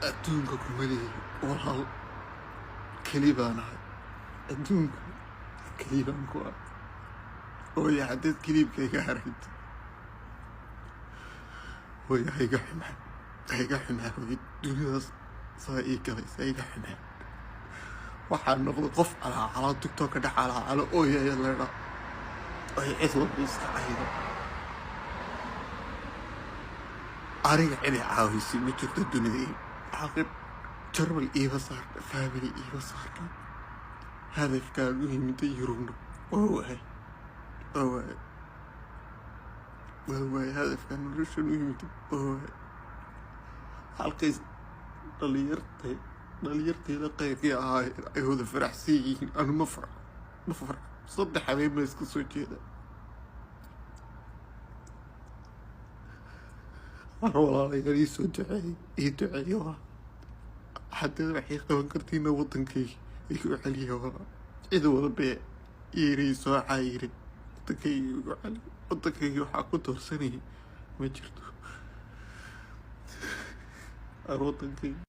adduunka kuma lihi walaal keli baan ahay adduunka keli baan ku ah hooya haddaad keliibkayga aragto hooya hayga xumaa hooya dunidaas saa ii galaysa hayga xumaa waxaan noqday qof calaacala tiktoka dhex calaacalo ooyaya leedha ay cid walba iska caydo aniga cidi caawisay ma jirto dunida caaqib jarbal iiba saarna faamili iiba saarna hadafkaan u yimida yurubna waa waay hadafkaan noloshan u yimida waa waay halkays dhalinyartayda qaybkii ahaayeen ay wada faraxsan yihiin anu ma farax 3 habeen baa iska soo jeeda walaalayaal ii soo duceeyo haddaad waxay qaban kartiina waddankayga igu celiya waa cid wada bee yeeray soo caayire waddankayga igu celi waddankayga waxaa ku doorsanayay ma jirto waddankayga